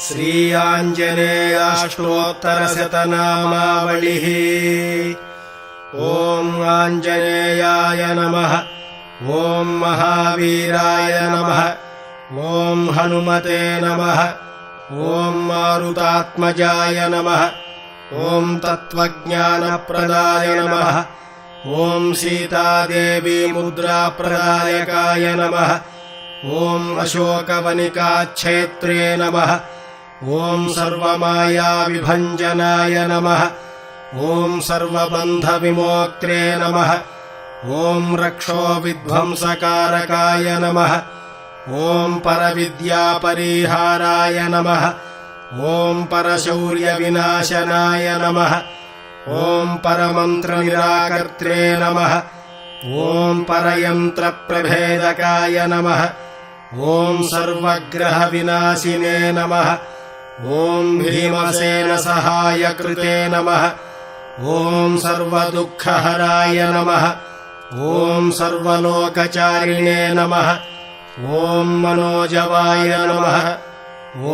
श्री आञ्जनेयाष्टोत्तरशतनामावलिः। ॐ आञ्जनेयाय नमः। ॐ महावीराय नमः। ॐ हनुमते नमः। ॐ मारुतात्मजाय नमः। ॐ तत्त्वज्ञानप्रदाय नमः। ॐ सीतादेवी मुद्राप्रदायकाय नमः। ॐ अशोकवनिकाच्छेत्रे नमः। ॐ सर्वमायाविभञ्जनाय नमः। ॐ सर्वबन्धविमोक्त्रे नमः। ॐ रक्षोविध्वंसकारकाय नमः। ॐ परविद्यापरिहाराय नमः। ॐ परशौर्यविनाशनाय नमः। ॐ परमन्त्रनिराकर्त्रे नमः। ॐ परयन्त्रप्रभेदकाय नमः। ॐ सर्वग्रहविनाशिने नमः। ॐ भीमसेनसहायकृते नमः। ॐ सर्वदुःखहराय नमः। ॐ सर्वलोकचारिणे नमः। ॐ मनोजवाय नमः।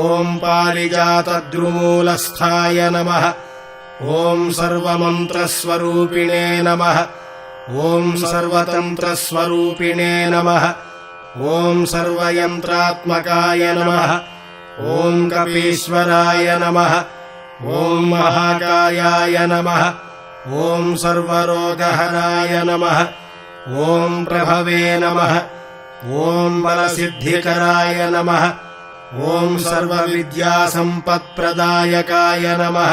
ॐ पारिजातद्रुमूलस्थाय नमः। ॐ सर्वमन्त्रस्वरूपिणे नमः। ॐ सर्वतन्त्रस्वरूपिणे नमः। ॐ सर्वयन्त्रात्मकाय नमः। ॐ कपीश्वराय नमः। ॐ महाकायाय नमः। ॐ सर्वरोगहराय नमः। ॐ प्रभवे नमः। ॐ बलसिद्धिकराय नमः। ॐ सर्वविद्यासम्पत्प्रदायकाय नमः।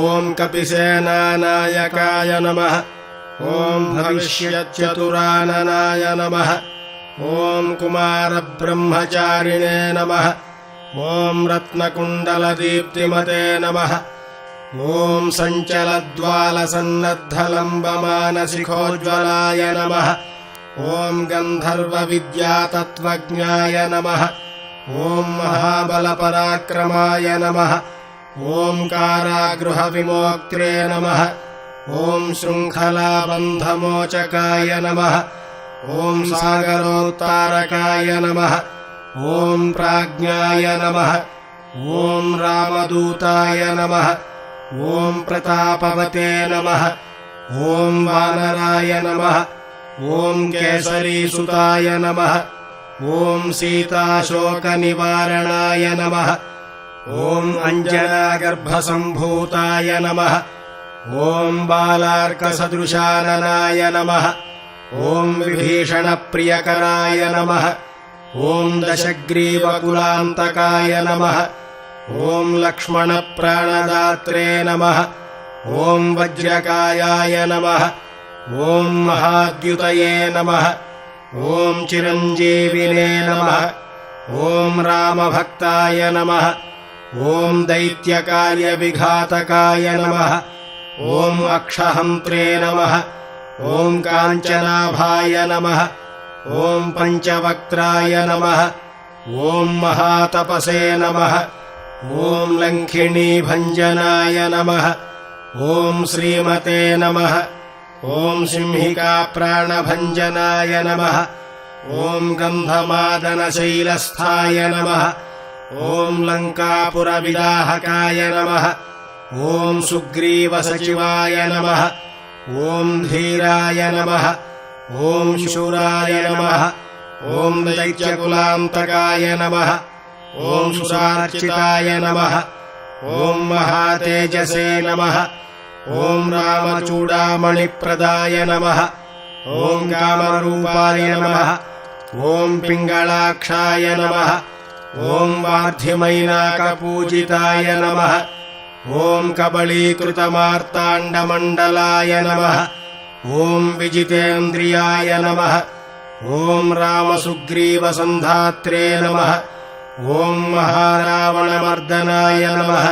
ॐ कपिसेनानायकाय नमः। ॐ भविष्यच्चतुराननाय नमः। ॐ कुमारब्रह्मचारिणे नमः। ॐ रत्नकुण्डलदीप्तिमते नमः। ॐ सञ्चलद्वालसन्नद्धलम्बमानशिखोज्ज्वलाय नमः। ॐ गन्धर्वविद्यातत्त्वज्ञाय नमः। ॐ महाबलपराक्रमाय नमः। ॐ कारागृहविमोक्त्रे नमः। ॐ शृङ्खलाबन्धमोचकाय नमः। ॐ सागरोत्तारकाय नमः। ॐ प्राज्ञाय नमः। ॐ रामदूताय नमः। ॐ प्रतापवते नमः। ॐ वानराय नमः। ॐ केसरीसुताय नमः। ॐ सीताशोकनिवारणाय नमः। ॐ अञ्जनागर्भसम्भूताय नमः। ॐ बालार्कसदृशाननाय नमः। ॐ विभीषणप्रियकराय नमः। ॐ दशग्रीवकुलान्तकाय नमः। ॐ लक्ष्मणप्राणदात्रे नमः। ॐ वज्रकायाय नमः। ॐ महाद्युतये नमः। ॐ चिरञ्जीविने नमः। ॐ रामभक्ताय नमः। ॐ दैत्यकार्यविघातकाय नमः। ॐ अक्षहन्त्रे नमः। ॐ काञ्चनाभाय नमः। ॐ पञ्चवक्त्राय नमः। ॐ महातपसे नमः। ॐ लङ्घिणीभञ्जनाय नमः। ॐ श्रीमते नमः। ॐ सिंहिकाप्राणभञ्जनाय नमः। ॐ गन्धमादनशैलस्थाय नमः। ॐ लङ्कापुरविदाहकाय नमः। ॐ सुग्रीवसचिवाय नमः। ॐ धीराय नमः। ॐ शूराय नमः। ॐ दैत्यकुलान्तकाय नमः। ॐ सुरार्चिताय नमः। ॐ महातेजसे नमः। ॐ रामचूडामणिप्रदाय नमः। ॐ कामरूपाय नमः। ॐ पिङ्गलाक्षाय नमः। ॐ वार्धिमैनाकपूजिताय नमः। ॐ कबलीकृतमार्ताण्डमण्डलाय नमः। ॐ विजितेन्द्रियाय नमः। ॐ रामसुग्रीवसन्धात्रे नमः। ॐ महारावणमर्दनाय नमः।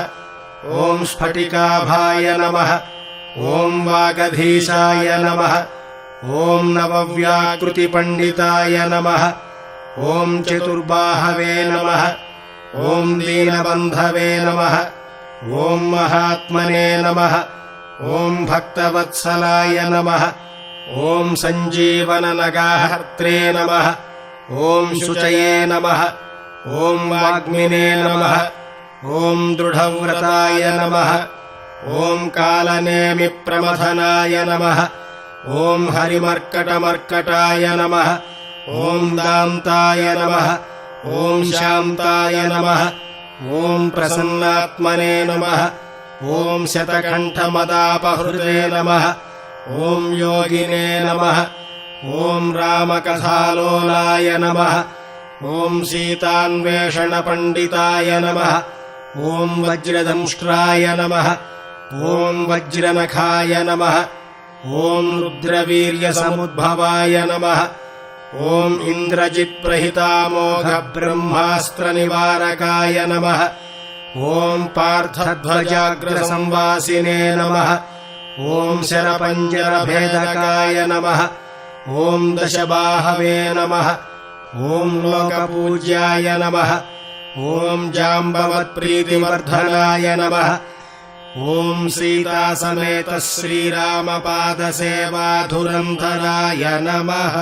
ॐ स्फटिकाभाय नमः। ॐ वागधीशाय नमः। ॐ नवव्याकृतिपण्डिताय नमः। ॐ चतुर्बाहवे नमः। ॐ दीनबन्धवे नमः। ॐ महात्मने नमः। ॐ भक्तवत्सलाय नमः। ॐ सञ्जीवननगाहर्त्रे नमः। ॐ शुचये नमः। ॐ वाग्मिने नमः। ॐ दृढव्रताय नमः। ॐ कालनेमिप्रमथनाय नमः। ॐ हरिमर्कटमर्कटाय नमः। ॐ दान्ताय नमः। ॐ शान्ताय नमः। ॐ प्रसन्नात्मने नमः। ॐ शतकण्ठमदापहृते नमः। ॐ योगिने नमः। ॐ रामकथालोलाय नमः। ॐ सीतान्वेषणपण्डिताय नमः। ॐ वज्रदंष्ट्राय नमः। ॐ वज्रनखाय नमः। ॐ रुद्रवीर्यसमुद्भवाय नमः। ॐ इन्द्रजित्प्रहितामोघब्रह्मास्त्रनिवारकाय नमः। ॐ पार्थध्वजाग्रसंवासिने नमः। ॐ शरपञ्जरभेदकाय नमः। ॐ दशबाहवे नमः। ॐ लोकपूज्याय नमः। ॐ जाम्बवत्प्रीतिवर्धनाय नमः। ॐ सीतासमेत श्रीरामपादसेवाधुरन्धराय नमः।